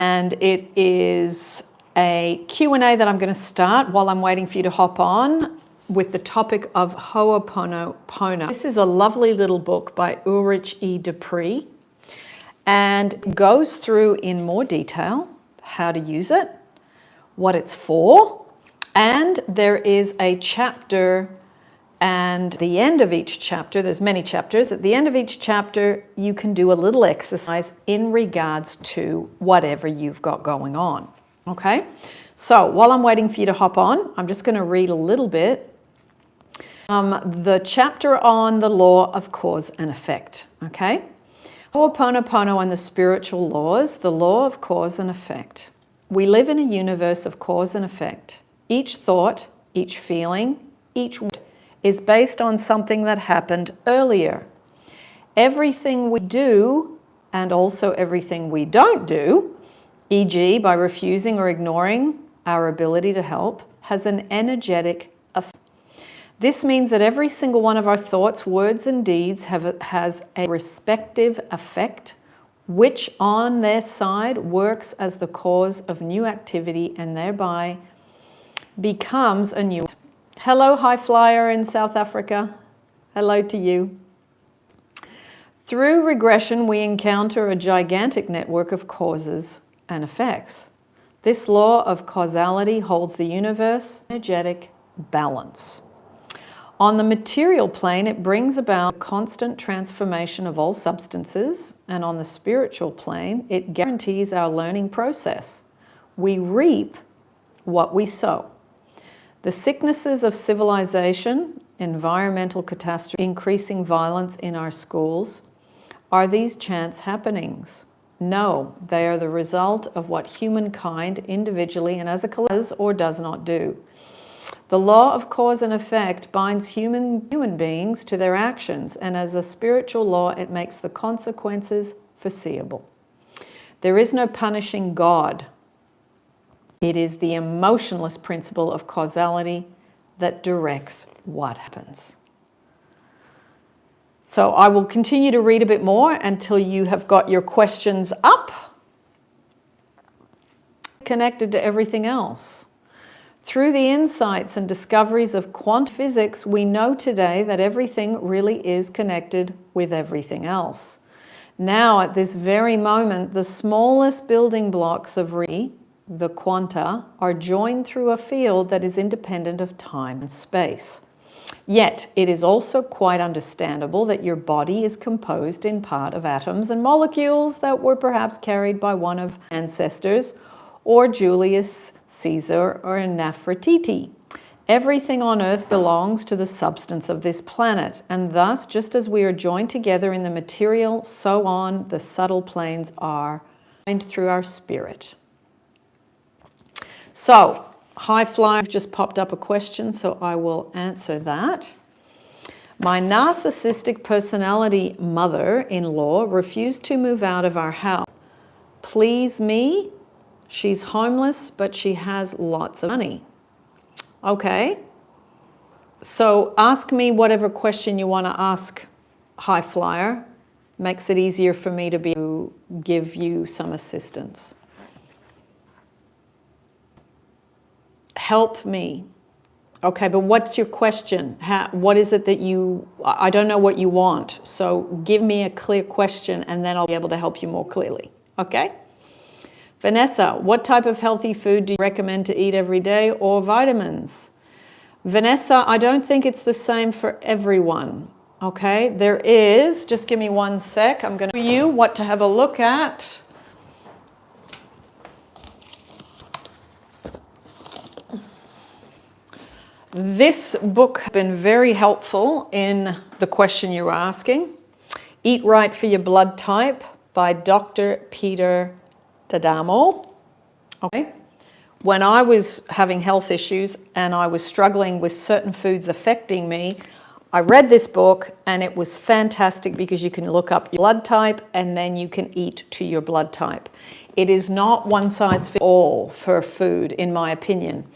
and it is a Q&A that I'm going to start while I'm waiting for you to hop on with the topic of Ho'oponopono. This is a lovely little book by Ulrich E Dupree and goes through in more detail how to use it, what it's for, and there is a chapter, and at the end of each chapter, there's many chapters, at the end of each chapter you can do a little exercise in regards to whatever you've got going on. Okay, so while I'm waiting for you to hop on, I'm just going to read a little bit. The chapter on the law of cause and effect. Okay, Ho'oponopono and the spiritual laws, the law of cause and effect. We live in a universe of cause and effect. Each thought, each feeling, each word is based on something that happened earlier. Everything we do and also everything we don't do, e.g. by refusing or ignoring our ability to help, has an energetic effect. This means that every single one of our thoughts, words, and deeds has a respective effect, which on their side works as the cause of new activity and thereby becomes a new. Hello, high flyer in South Africa. Hello to you. Through regression, we encounter a gigantic network of causes and effects. This law of causality holds the universe in energetic balance. On the material plane, it brings about constant transformation of all substances, and on the spiritual plane, it guarantees our learning process. We reap what we sow. The sicknesses of civilization, environmental catastrophe, increasing violence in our schools, are these chance happenings? No, they are the result of what humankind individually and as a collective does or does not do. The law of cause and effect binds human beings to their actions, and as a spiritual law, it makes the consequences foreseeable. There is no punishing God. It is the emotionless principle of causality that directs what happens. So I will continue to read a bit more until you have got your questions up, connected to everything else. Through the insights and discoveries of quantum physics, we know today that everything really is connected with everything else. Now, at this very moment, the smallest building blocks of the quanta, are joined through a field that is independent of time and space. Yet, it is also quite understandable that your body is composed in part of atoms and molecules that were perhaps carried by one of ancestors, or Julius Caesar or Nefertiti. Everything on earth belongs to the substance of this planet, and thus, just as we are joined together in the material, so on the subtle planes are joined through our spirit. So, high flyer just popped up a question, so I will answer that. My narcissistic personality mother-in-law refused to move out of our house. Please me. She's homeless, but she has lots of money. Okay. So ask me whatever question you want to ask, high flyer. Makes it easier for me to give you some assistance. Help me. Okay, but what's your question? What is it that I don't know what you want. So give me a clear question and then I'll be able to help you more clearly. Okay? Vanessa, what type of healthy food do you recommend to eat every day, or vitamins? Vanessa, I don't think it's the same for everyone. Okay, there is, just give me one sec. I'm going to show you what to have a look at. This book has been very helpful in the question you were asking. Eat Right for Your Blood Type by Dr. Peter D'Adamo. Okay. When I was having health issues and I was struggling with certain foods affecting me, I read this book and it was fantastic because you can look up your blood type and then you can eat to your blood type. It is not one size fits all for food, in my opinion.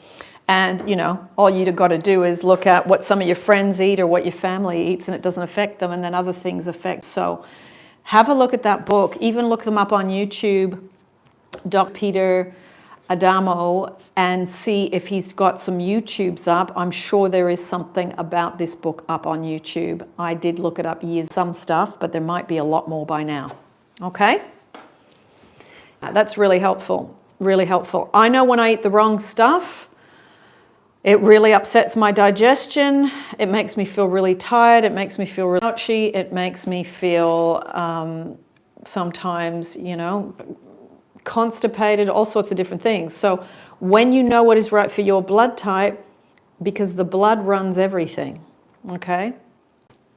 And, you know, all you've got to do is look at what some of your friends eat or what your family eats, and it doesn't affect them, and then other things affect. So have a look at that book. Even look them up on YouTube. Dr. Peter Adamo and see if he's got some YouTubes up. I'm sure there is something about this book up on YouTube. I did look it up years, some stuff, but there might be a lot more by now. Okay? That's really helpful, really helpful. I know when I eat the wrong stuff, it really upsets my digestion. It makes me feel really tired. It makes me feel really ouchy. It makes me feel sometimes, you know, constipated, all sorts of different things. So when you know what is right for your blood type, because the blood runs everything, okay?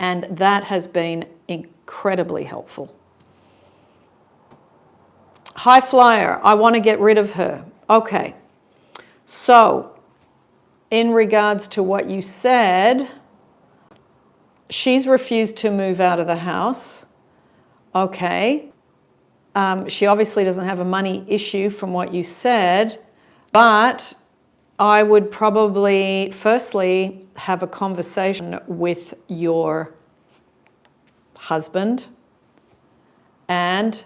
And that has been incredibly helpful. High flyer, I want to get rid of her. Okay, so in regards to what you said, she's refused to move out of the house. Okay. She obviously doesn't have a money issue from what you said, but I would probably firstly have a conversation with your husband and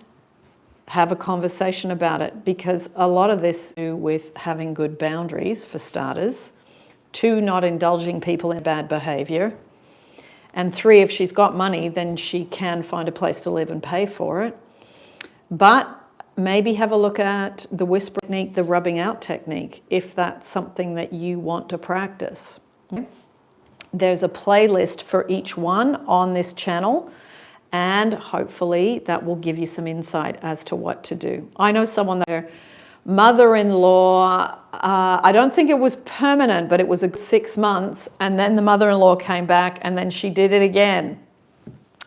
have a conversation about it, because a lot of this has to do with having good boundaries, for starters, 2, not indulging people in bad behavior, and 3, if she's got money, then she can find a place to live and pay for it. But maybe have a look at the whisper technique, the rubbing out technique, if that's something that you want to practice. There's a playlist for each one on this channel, and hopefully that will give you some insight as to what to do. I know someone that their mother-in-law, I don't think it was permanent, but it was a good 6 months, and then the mother-in-law came back and then she did it again.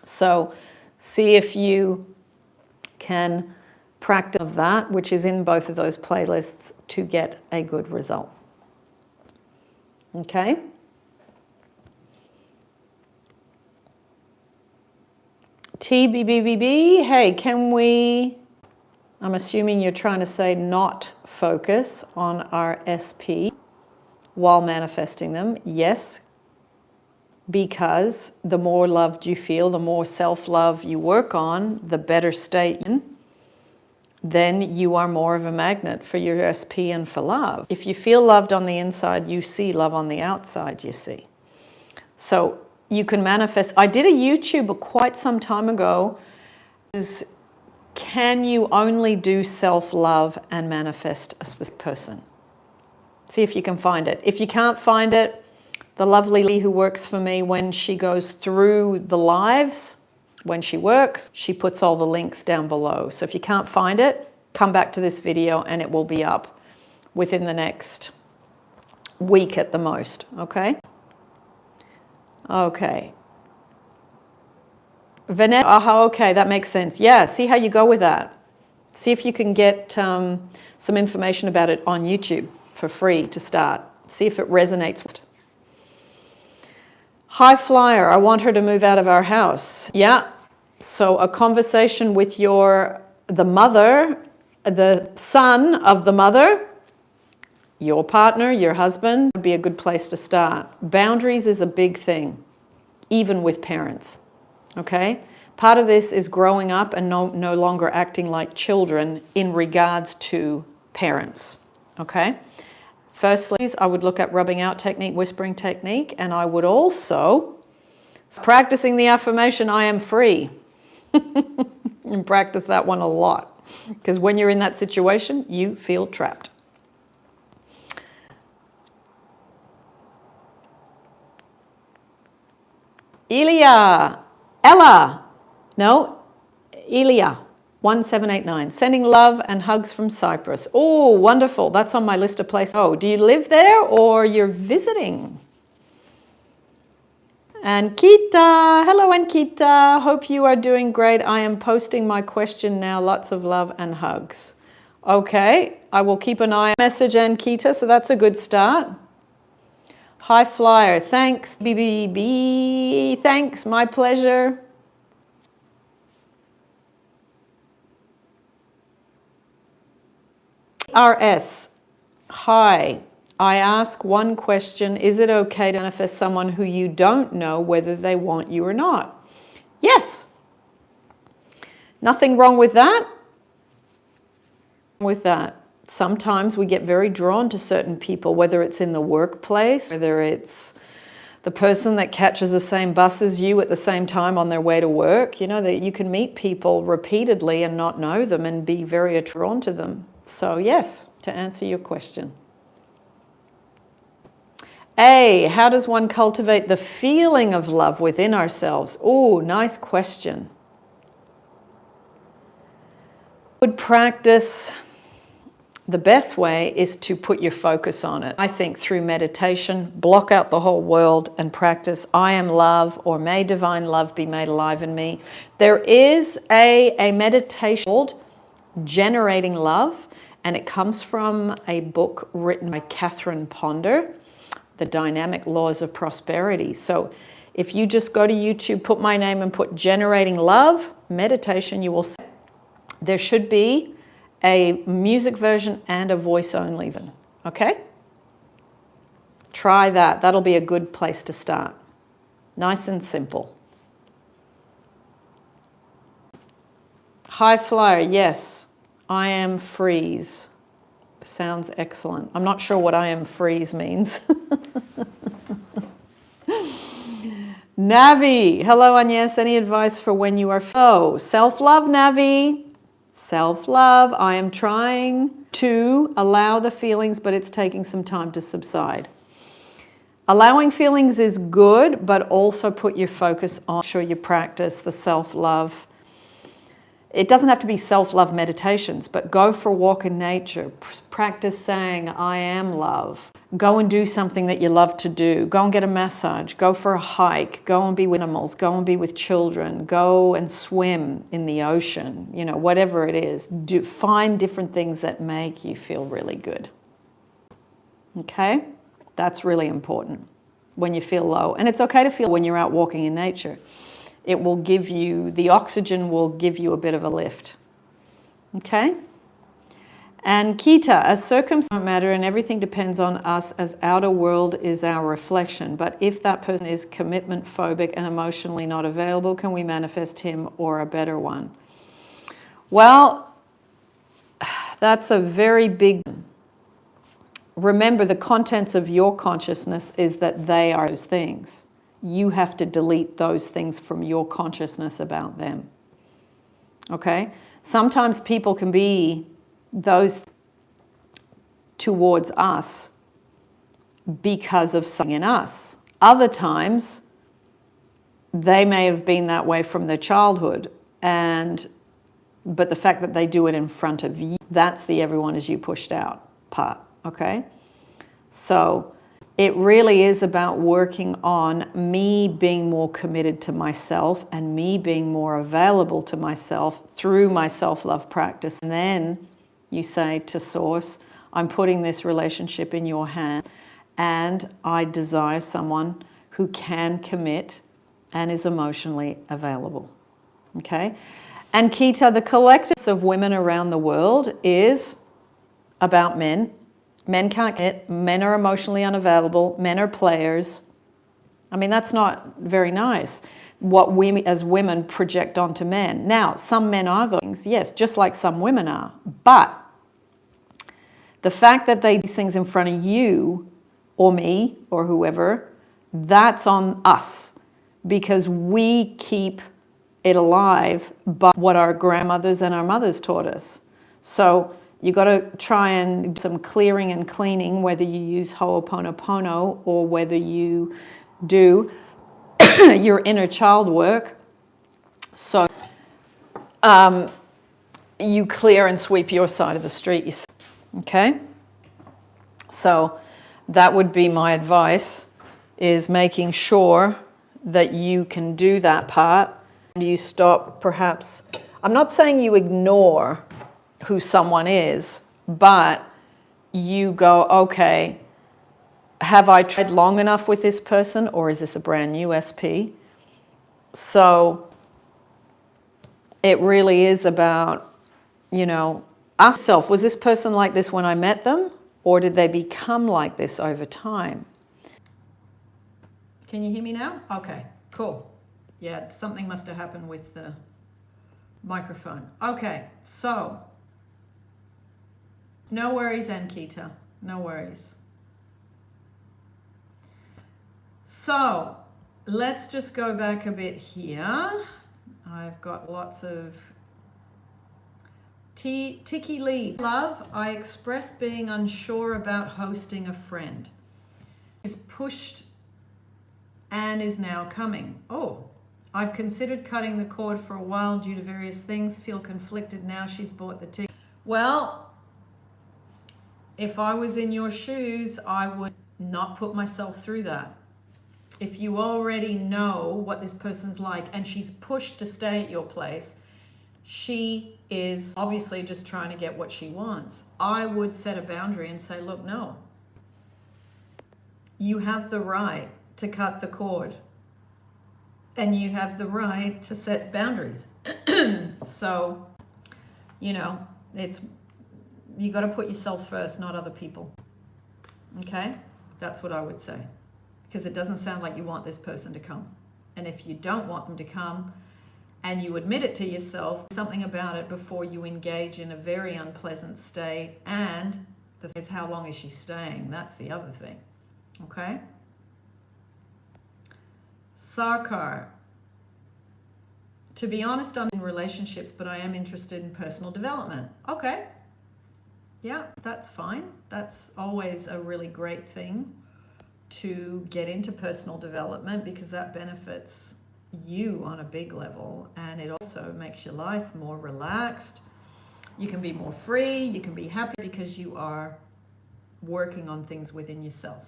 So see if you can practice of that, which is in both of those playlists, to get a good result. Okay? TBBBB, hey, can we, I'm assuming you're trying to say not focus on our SP while manifesting them. Yes, because the more loved you feel, the more self-love you work on, the better state you're in, then you are more of a magnet for your SP and for love. If you feel loved on the inside, you see love on the outside, you see. So you can manifest. I did a YouTube quite some time ago, is can you only do self-love and manifest a specific person? See if you can find it. If you can't find it, the lovely Lee who works for me, when she goes through the lives, when she works, she puts all the links down below. So if you can't find it, come back to this video and it will be up within the next week at the most, okay? Okay. Vanessa, okay, that makes sense. Yeah, see how you go with that. See if you can get some information about it on YouTube for free to start. See if it resonates with it. High flyer, I want her to move out of our house. Yeah, so a conversation with the mother, the son of the mother, your partner, your husband, would be a good place to start. Boundaries is a big thing, even with parents, okay? Part of this is growing up and no longer acting like children in regards to parents, okay? Firstly, I would look at rubbing out technique, whispering technique, and I would also practicing the affirmation, I am free. And practice that one a lot, because when you're in that situation, you feel trapped. Ella, 1789, sending love and hugs from Cyprus. Oh, wonderful. That's on my list of places. Oh, do you live there or you're visiting? Ankita, hello Ankita. Hope you are doing great. I am posting my question now. Lots of love and hugs. Okay, I will keep an eye on message, Ankita, so that's a good start. High flyer, thanks. BBB, thanks, my pleasure. RS, hi. I ask one question, is it okay to manifest someone who you don't know whether they want you or not? Yes. Nothing wrong with that. with that. Sometimes we get very drawn to certain people, whether it's in the workplace, whether it's the person that catches the same bus as you at the same time on their way to work. You know, that you can meet people repeatedly and not know them and be very drawn to them. So yes, to answer your question. A, how does one cultivate the feeling of love within ourselves? Oh, nice question. Would practice, the best way is to put your focus on it. I think through meditation, block out the whole world and practice I am love, or may divine love be made alive in me. There is a meditation called Generating Love, and it comes from a book written by Catherine Ponder, The Dynamic Laws of Prosperity. So if you just go to YouTube, put my name and put Generating Love meditation, you will see there should be a music version and a voice only version, okay? Try that. That'll be a good place to start. Nice and simple. High flyer, yes. I am freeze. Sounds excellent. I'm not sure what I am freeze means. Navi, hello Agnes. Any advice for when you are... Oh, self-love, Navi. Self-love, I am trying to allow the feelings, but it's taking some time to subside. Allowing feelings is good, but also put your focus on, sure you practice the self-love. It doesn't have to be self-love meditations, but go for a walk in nature. Practice saying, I am love. Go and do something that you love to do. Go and get a massage. Go for a hike. Go and be with animals. Go and be with children. Go and swim in the ocean. You know, whatever it is. Find different things that make you feel really good. Okay? That's really important when you feel low. And it's okay to feel when you're out walking in nature. It will give you, the oxygen will give you a bit of a lift. Okay? And Kita, as circumstances don't matter and everything depends on us, as outer world is our reflection. But if that person is commitment phobic and emotionally not available, can we manifest him or a better one? Well, that's a very big... Remember, the contents of your consciousness is that they are those things. You have to delete those things from your consciousness about them. Okay? Sometimes people can be those towards us because of something in us. Other times, they may have been that way from their childhood, but the fact that they do it in front of you, that's the everyone is you pushed out part, okay? So it really is about working on me being more committed to myself and me being more available to myself through my self-love practice. And then you say to Source, I'm putting this relationship in your hand and I desire someone who can commit and is emotionally available. Okay? And Kita, the collective of women around the world is about men. Men can't get, men are emotionally unavailable, men are players. I mean, that's not very nice, what we as women project onto men. Now, some men are those things, yes, just like some women are. But the fact that they do these things in front of you or me or whoever, that's on us because we keep it alive by what our grandmothers and our mothers taught us. So you got to try and do some clearing and cleaning, whether you use Ho'oponopono or whether you do your inner child work. So you clear and sweep your side of the street. Okay? So that would be my advice, is making sure that you can do that part. And you stop perhaps, I'm not saying you ignore who someone is, but you go, okay, have I tried long enough with this person, or is this a brand new SP? So it really is about, you know, ask yourself, was this person like this when I met them, or did they become like this over time? Can you hear me now? Okay, cool. Yeah, something must have happened with the microphone. Okay, so No worries, Ankita. No worries. So let's just go back a bit here. I've got lots of Tiki Lee. Love, I express being unsure about hosting a friend. Is pushed and is now coming. Oh, I've considered cutting the cord for a while due to various things. Feel conflicted now she's bought the ticket. Well, if I was in your shoes, I would not put myself through that. If you already know what this person's like and she's pushed to stay at your place, she is obviously just trying to get what she wants. I would set a boundary and say, look, no. You have the right to cut the cord. And you have the right to set boundaries. So, you know, you got to put yourself first, not other people. Okay? That's what I would say. Because it doesn't sound like you want this person to come. And if you don't want them to come and you admit it to yourself, do something about it before you engage in a very unpleasant stay. And the thing is, how long is she staying? That's the other thing. Okay? Sarkar. To be honest, I'm in relationships, but I am interested in personal development. Okay. Yeah, that's fine. That's always a really great thing to get into personal development because that benefits you on a big level, and it also makes your life more relaxed. You can be more free, you can be happy because you are working on things within yourself.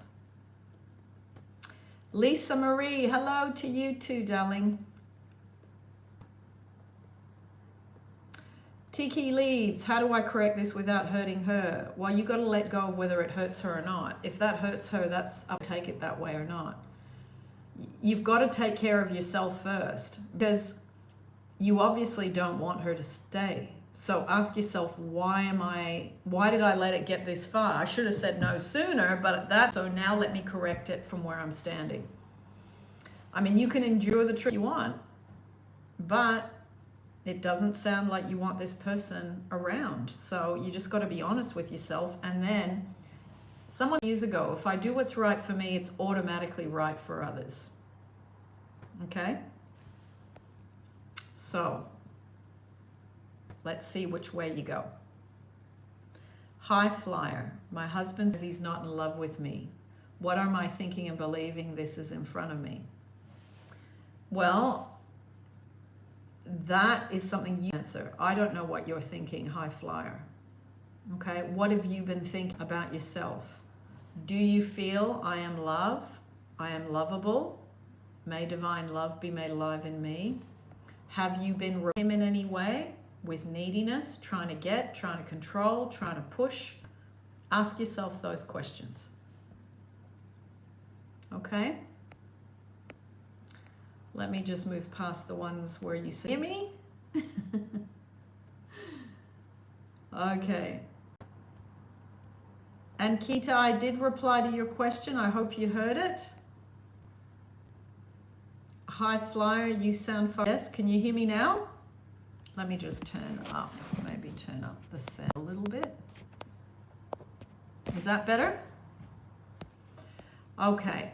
Lisa Marie, hello to you too, darling. Tiki Leaves, how do I correct this without hurting her? Well, you got to let go of whether it hurts her or not. If that hurts her, I'll take it that way or not. You've got to take care of yourself first because you obviously don't want her to stay. So ask yourself, why did I let it get this far? I should have said no sooner, so now let me correct it from where I'm standing. I mean, you can endure the truth you want, but it doesn't sound like you want this person around. So you just got to be honest with yourself. And then someone years ago, if I do what's right for me, it's automatically right for others. Okay? So let's see which way you go. High flyer. My husband says he's not in love with me. What am I thinking and believing this is in front of me? Well, that is something you answer. I don't know what you're thinking, high flyer. Okay, what have you been thinking about yourself? Do you feel I am love? I am lovable? May divine love be made alive in me? Have you been him in any way with neediness, trying to control, trying to push? Ask yourself those questions. Okay? Let me just move past the ones where you say, hear me? Okay. And Kita, I did reply to your question. I hope you heard it. High flyer, you sound fine. Yes, can you hear me now? Let me just maybe turn up the sound a little bit. Is that better? Okay.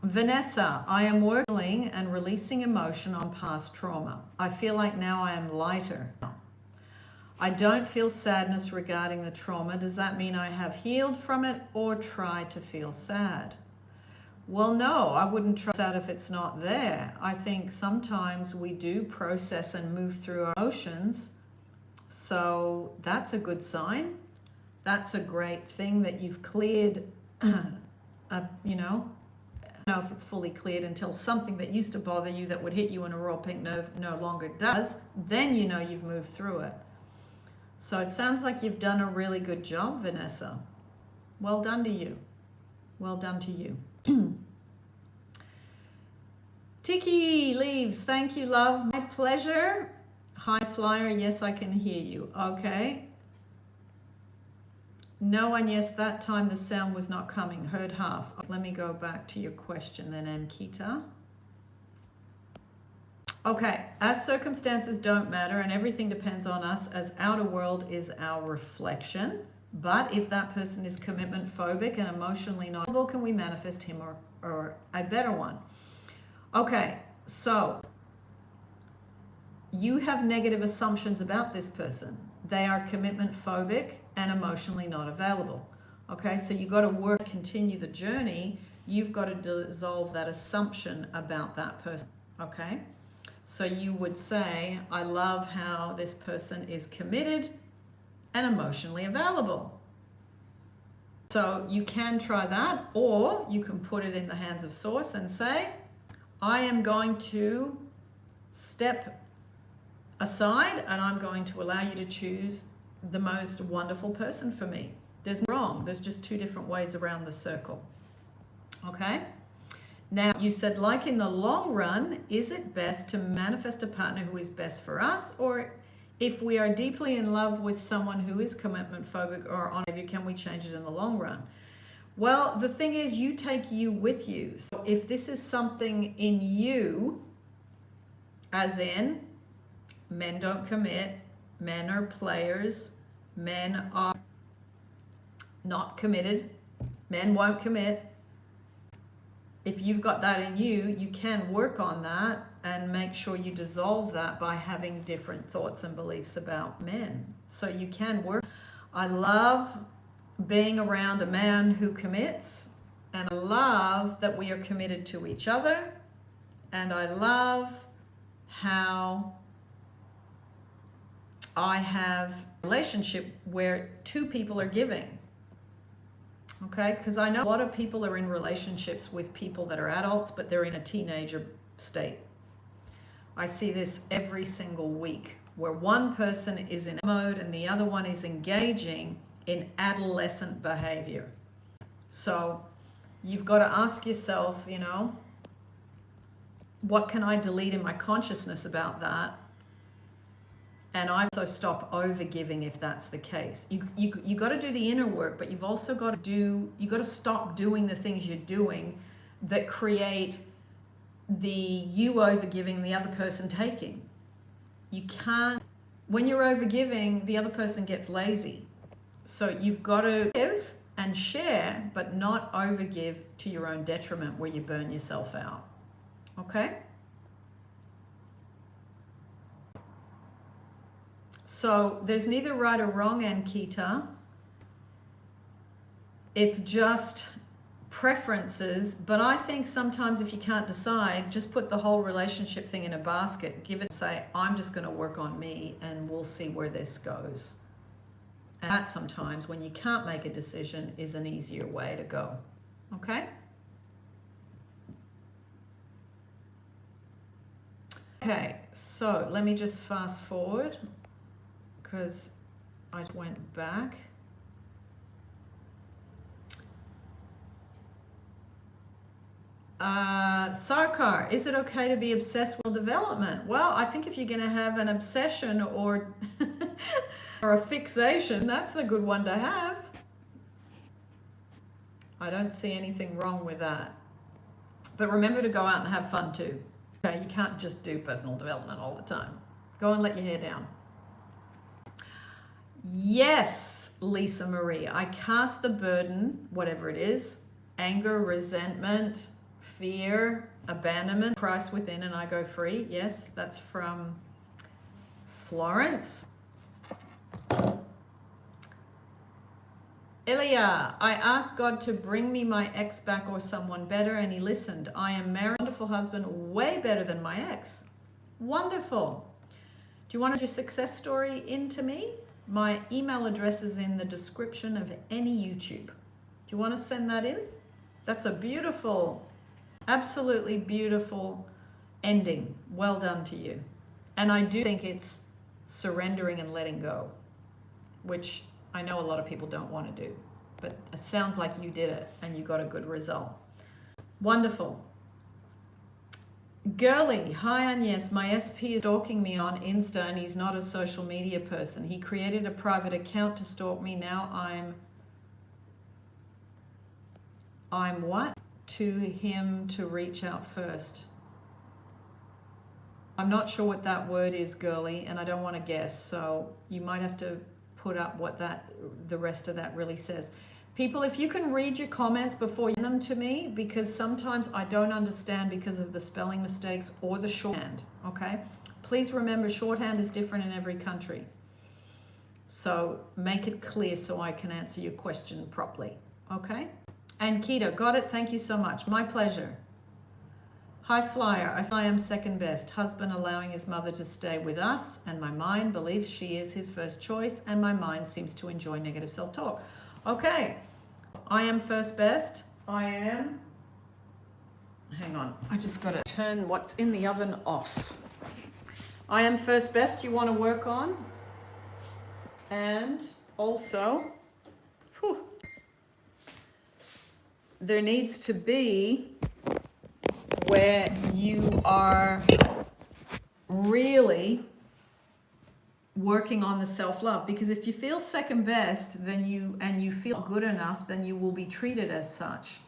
Vanessa, I am working and releasing emotion on past trauma. I feel like now I am lighter. I don't feel sadness regarding the trauma. Does that mean I have healed from it or tried to feel sad? Well, no, I wouldn't try sad if it's not there. I think sometimes we do process and move through our emotions. So that's a good sign. That's a great thing that you've cleared, I don't know if it's fully cleared until something that used to bother you that would hit you in a raw pink nerve no longer does. Then you know you've moved through it. So it sounds like you've done a really good job, Vanessa. Well done to you. Well done to you. Tiki Leaves, thank you, love. My pleasure. High flyer, yes, I can hear you. Okay. No, and yes, that time the sound was not coming. Heard half. Let me go back to your question then, Ankita. Okay, as circumstances don't matter and everything depends on us, as outer world is our reflection. But if that person is commitment phobic and emotionally not able, can we manifest him or a better one? Okay, so you have negative assumptions about this person. They are commitment phobic and emotionally not available. Okay, so you got to continue the journey. You've got to dissolve that assumption about that person. Okay, so you would say, I love how this person is committed and emotionally available. So you can try that, or you can put it in the hands of Source and say, I am going to step aside and I'm going to allow you to choose the most wonderful person for me. There's no wrong. There's just two different ways around the circle. Okay? Now, you said, like in the long run, is it best to manifest a partner who is best for us? Or if we are deeply in love with someone who is commitment phobic or on behavior, can we change it in the long run? Well, the thing is, you take you with you. So if this is something in you, as in, men don't commit, men are players, men are not committed, men won't commit. If you've got that in you, you can work on that and make sure you dissolve that by having different thoughts and beliefs about men. So you can work. I love being around a man who commits, and I love that we are committed to each other, and I love how I have a relationship where two people are giving. Okay, because I know a lot of people are in relationships with people that are adults, but they're in a teenager state. I see this every single week, where one person is in mode and the other one is engaging in adolescent behavior. So you've got to ask yourself, you know, what can I delete in my consciousness about that? And I also stop over-giving if that's the case. You got to do the inner work, but you've also got to stop doing the things you're doing that create the you over-giving, the other person taking. You can't, when you're over-giving, the other person gets lazy. So you've got to give and share, but not over-give to your own detriment where you burn yourself out. Okay? So there's neither right or wrong, Ankita. It's just preferences. But I think sometimes if you can't decide, just put the whole relationship thing in a basket. Give it, say, I'm just going to work on me and we'll see where this goes. And that sometimes, when you can't make a decision, is an easier way to go. Okay? Okay, so let me just fast forward, because I went back. Sarkar, is it okay to be obsessed with development? Well, I think if you're going to have an obsession or or a fixation, that's a good one to have. I don't see anything wrong with that. But remember to go out and have fun too. Okay, you can't just do personal development all the time. Go and let your hair down. Yes, Lisa Marie, I cast the burden, whatever it is, anger, resentment, fear, abandonment, Christ within, and I go free. Yes, that's from Florence. Ilya, I asked God to bring me my ex back or someone better, and he listened. I am married, wonderful husband, way better than my ex. Wonderful. Do you want your success story into me? My email address is in the description of any YouTube. Do you want to send that in? That's a beautiful, absolutely beautiful ending. Well done to you. And I do think it's surrendering and letting go, which I know a lot of people don't want to do, but it sounds like you did it and you got a good result. Wonderful. Girly, hi Agnes, my SP is stalking me on Insta and he's not a social media person. He created a private account to stalk me. Now I'm what? To him to reach out first. I'm not sure what that word is, girly, and I don't want to guess. So you might have to put up what the rest of that really says. People, if you can read your comments before you send them to me, because sometimes I don't understand because of the spelling mistakes or the shorthand, okay? Please remember, shorthand is different in every country. So make it clear so I can answer your question properly, okay? And Keita, got it, thank you so much. My pleasure. High flyer, I am second best. Husband allowing his mother to stay with us, and my mind believes she is his first choice, and my mind seems to enjoy negative self-talk. Okay, I am first best. I am, hang on, I just got to turn what's in the oven off. I am first best you want to work on. And also, there needs to be where you are really working on the self-love, because if you feel second best, then you feel good enough, then you will be treated as such.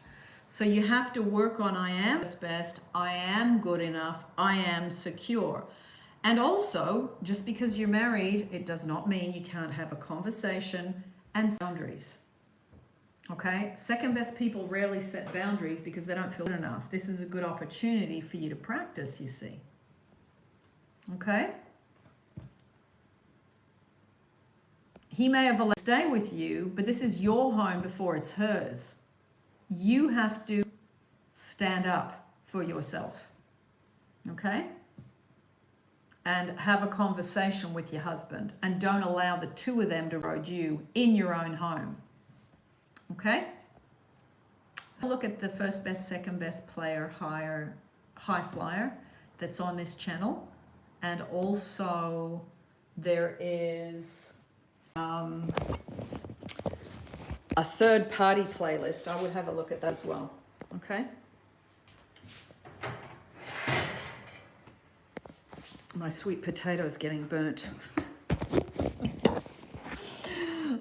So you have to work on I am best, I am good enough, I am secure. And also, just because you're married, it does not mean you can't have a conversation and boundaries. Okay? Second best people rarely set boundaries because they don't feel good enough. This is a good opportunity for you to practice, you see. Okay? He may have allowed to stay with you, but this is your home before it's hers. You have to stand up for yourself. Okay? And have a conversation with your husband, and don't allow the two of them to erode you in your own home. Okay? So look at the first best, second best player, high flyer that's on this channel. And also there is a third party playlist. I would have a look at that as well. Okay? My sweet potato is getting burnt.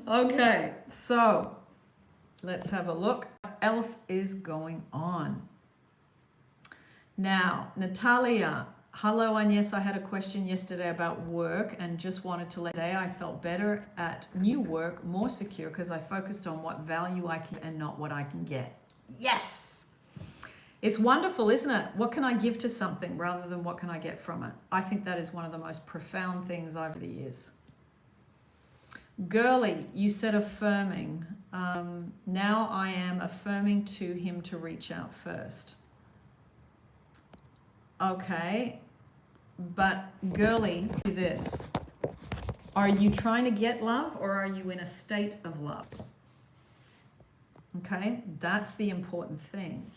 Okay, so let's have a look. What else is going on? Now, Natalia. Hello, Agnes. I had a question yesterday about work and just wanted to let you know I felt better at new work, more secure, because I focused on what value I can and not what I can get. Yes! It's wonderful, isn't it? What can I give to something rather than what can I get from it? I think that is one of the most profound things over the years. Girly, you said affirming. Now I am affirming to him to reach out first. Okay, but girly, do this. Are you trying to get love, or are you in a state of love? Okay, that's the important thing.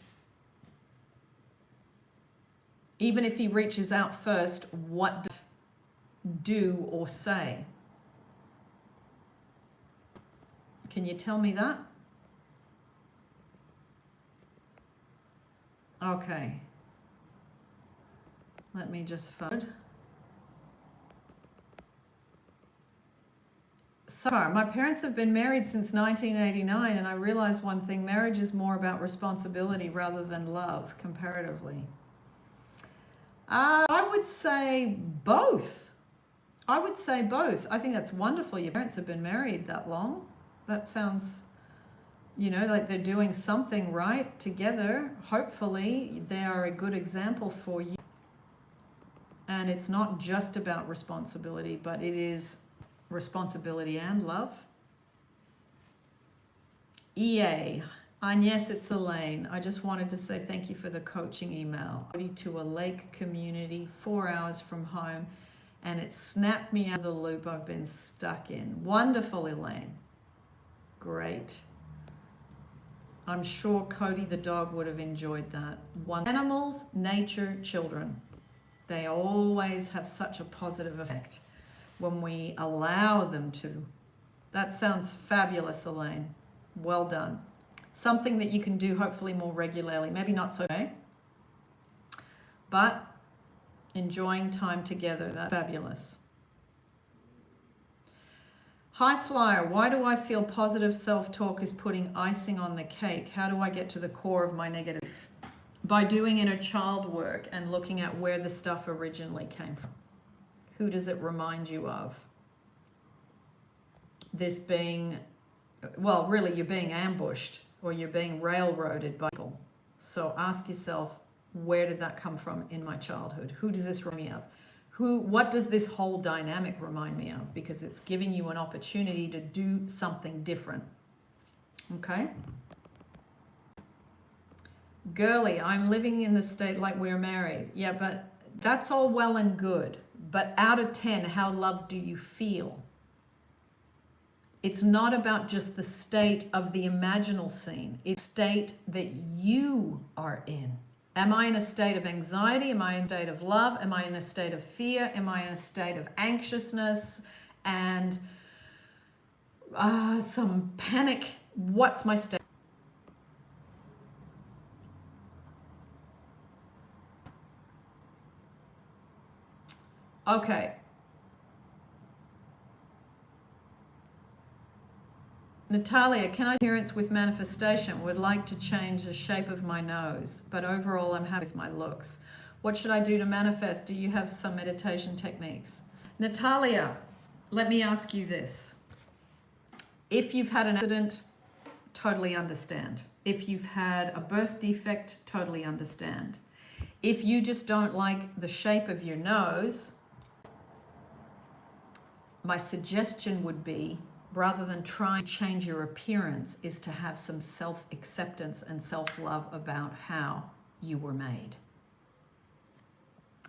Even if he reaches out first, what do or say? Can you tell me that? Okay. Let me just forward. So my parents have been married since 1989, and I realized one thing: marriage is more about responsibility rather than love, comparatively. I would say both. I would say both. I think that's wonderful. Your parents have been married that long. That sounds, like they're doing something right together. Hopefully, they are a good example for you. And it's not just about responsibility, but it is responsibility and love. EA. Agnes, it's Elaine. I just wanted to say thank you for the coaching email. To a lake community 4 hours from home, and it snapped me out of the loop I've been stuck in. Wonderful, Elaine. Great. I'm sure Cody the dog would have enjoyed that. Animals, nature, children. They always have such a positive effect when we allow them to. That sounds fabulous, Elaine. Well done. Something that you can do hopefully more regularly. Maybe not so, but enjoying time together. That's fabulous. High flyer, why do I feel positive self-talk is putting icing on the cake? How do I get to the core of my negative by doing inner child work and looking at where the stuff originally came from. Who does it remind you of? This being, well, really, you're being ambushed or you're being railroaded by people. So ask yourself, where did that come from in my childhood? Who does this remind me of? What does this whole dynamic remind me of? Because it's giving you an opportunity to do something different. Okay? Girly, I'm living in the state like we're married. Yeah, but that's all well and good. But out of 10, how loved do you feel? It's not about just the state of the imaginal scene. It's the state that you are in. Am I in a state of anxiety? Am I in a state of love? Am I in a state of fear? Am I in a state of anxiousness and some panic? What's my state? Okay. Natalia, can I appearance with manifestation? Would like to change the shape of my nose, but overall I'm happy with my looks. What should I do to manifest? Do you have some meditation techniques? Natalia, let me ask you this. If you've had an accident, totally understand. If you've had a birth defect, totally understand. If you just don't like the shape of your nose, my suggestion would be, rather than trying to change your appearance, is to have some self-acceptance and self-love about how you were made.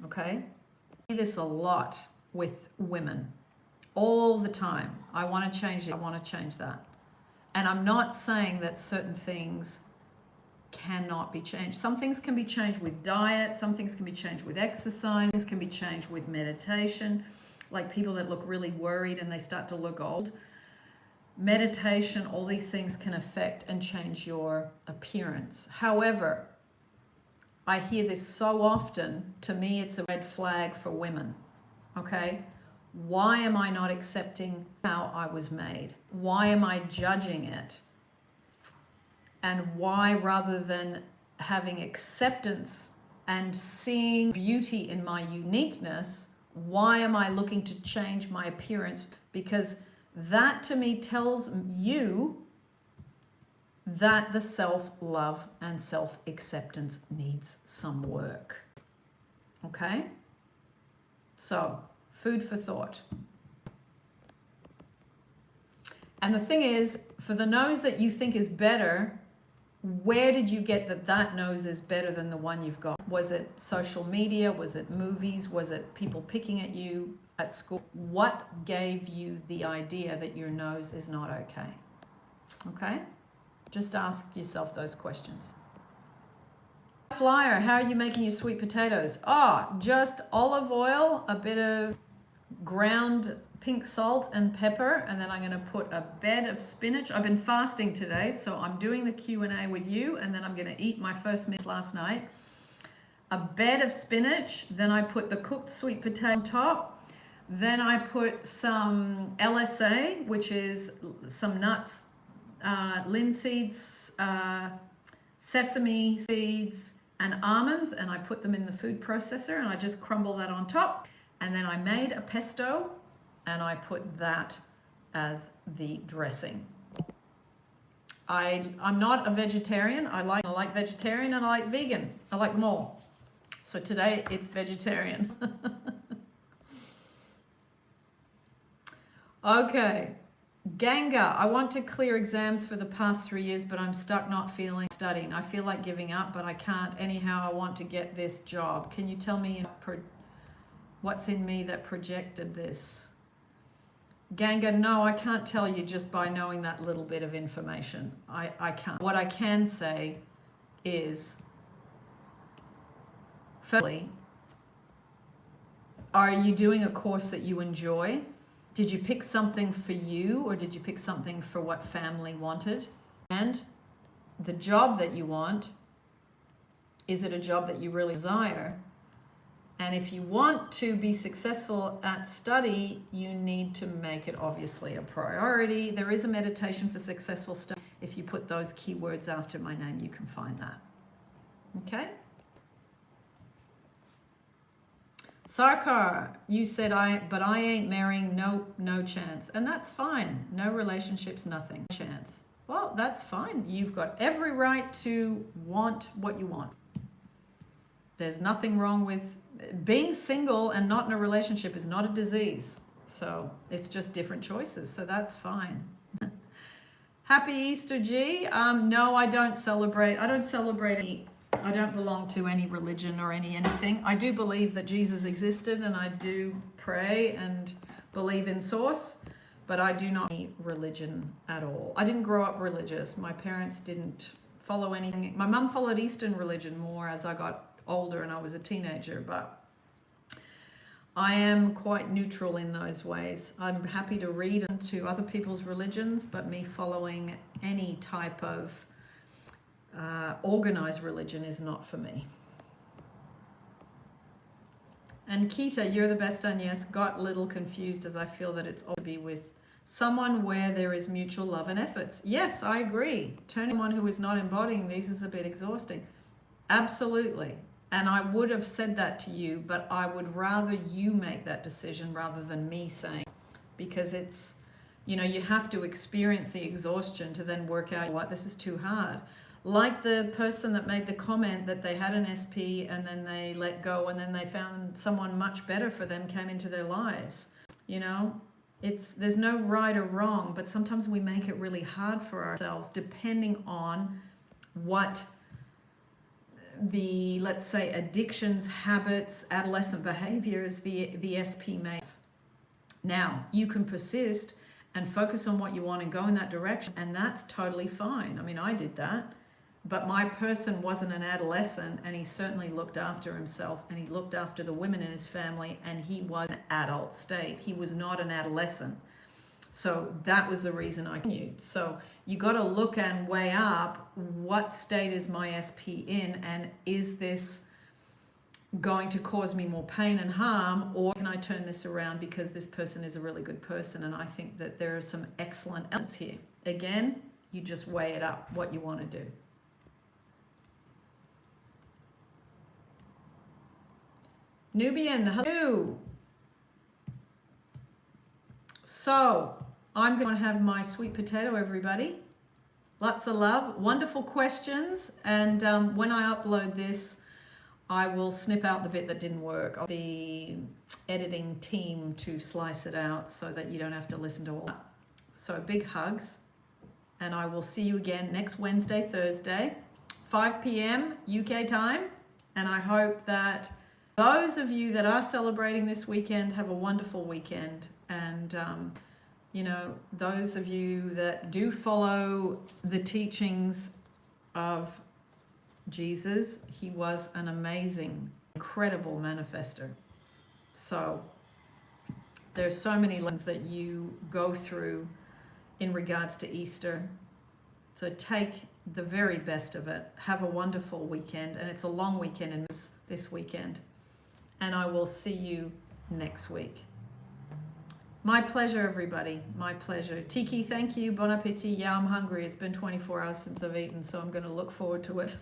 Okay? I see this a lot with women all the time. I want to change it. I want to change that. And I'm not saying that certain things cannot be changed. Some things can be changed with diet. Some things can be changed with exercise. Things can be changed with meditation. Like people that look really worried and they start to look old. Meditation, all these things can affect and change your appearance. However, I hear this so often, to me it's a red flag for women. Okay? Why am I not accepting how I was made? Why am I judging it? And why, rather than having acceptance and seeing beauty in my uniqueness, why am I looking to change my appearance? Because that to me tells you that the self-love and self-acceptance needs some work. Okay? So, food for thought. And the thing is, for the nose that you think is better, where did you get that nose is better than the one you've got? Was it social media? Was it movies? Was it people picking at you at school? What gave you the idea that your nose is not okay? Okay? Just ask yourself those questions. Flyer, how are you making your sweet potatoes? Just olive oil, a bit of ground pink salt and pepper, and then I'm going to put a bed of spinach. I've been fasting today, so I'm doing the Q&A with you, and then I'm going to eat my first meal last night. A bed of spinach, then I put the cooked sweet potato on top. Then I put some LSA, which is some nuts, linseed seeds, sesame seeds, and almonds, and I put them in the food processor, and I just crumble that on top. And then I made a pesto, and I put that as the dressing. I'm not a vegetarian. I like vegetarian and I like vegan. I like them all. So today it's vegetarian. Okay. Ganga, I want to clear exams for the past 3 years, but I'm stuck not feeling studying. I feel like giving up, but I can't. Anyhow, I want to get this job. Can you tell me what's in me that projected this? Ganga, no, I can't tell you just by knowing that little bit of information. I can't. What I can say is, firstly, are you doing a course that you enjoy? Did you pick something for you, or did you pick something for what family wanted? And the job that you want, is it a job that you really desire? And if you want to be successful at study, you need to make it obviously a priority. There is a meditation for successful study. If you put those keywords after my name, you can find that. Okay? Sarkar, you said but I ain't marrying, no chance. And that's fine. No relationships, nothing. Chance. Well, that's fine. You've got every right to want what you want. There's nothing wrong with being single, and not in a relationship is not a disease. So it's just different choices. So that's fine. Happy Easter, G. No, I don't celebrate. I don't belong to any religion or anything. I do believe that Jesus existed, and I do pray and believe in source, but I do not any religion at all. I didn't grow up religious. My parents didn't follow anything. My mum followed Eastern religion more as I got older and I was a teenager, but I am quite neutral in those ways. I'm happy to read into other people's religions, but me following any type of organized religion is not for me. And Kita, you're the best, Agnes. Got a little confused as I feel that it's all to be with someone where there is mutual love and efforts. Yes, I agree. Turning someone who is not embodying these is a bit exhausting. Absolutely. And I would have said that to you, but I would rather you make that decision rather than me saying, because it's, you know, you have to experience the exhaustion to then work out what this is too hard. Like the person that made the comment that they had an SP and then they let go and then they found someone much better for them came into their lives. You know, there's no right or wrong, but sometimes we make it really hard for ourselves depending on what the, let's say, addictions, habits, adolescent behaviors the SP may have. Now, you can persist and focus on what you want and go in that direction, and that's totally fine. I mean, I did that, but my person wasn't an adolescent, and he certainly looked after himself, and he looked after the women in his family, and he was an adult state. He was not an adolescent. So that was the reason I continued. So you got to look and weigh up, what state is my SP in, and is this going to cause me more pain and harm, or can I turn this around because this person is a really good person? And I think that there are some excellent elements here. Again, you just weigh it up, what you want to do. Nubian, hello. So I'm going to have my sweet potato, everybody. Lots of love, wonderful questions. And when I upload this, I will snip out the bit that didn't work. I'll the editing team to slice it out so that you don't have to listen to all that. So big hugs. And I will see you again next Wednesday, Thursday, 5 p.m. UK time. And I hope that those of you that are celebrating this weekend have a wonderful weekend. And, you know, those of you that do follow the teachings of Jesus, he was an amazing, incredible manifester. So there's so many lessons that you go through in regards to Easter. So take the very best of it. Have a wonderful weekend. And it's a long weekend in this weekend. And I will see you next week. My pleasure, everybody. My pleasure. Tiki, thank you. Bon appetit. Yeah, I'm hungry. It's been 24 hours since I've eaten, so I'm going to look forward to it.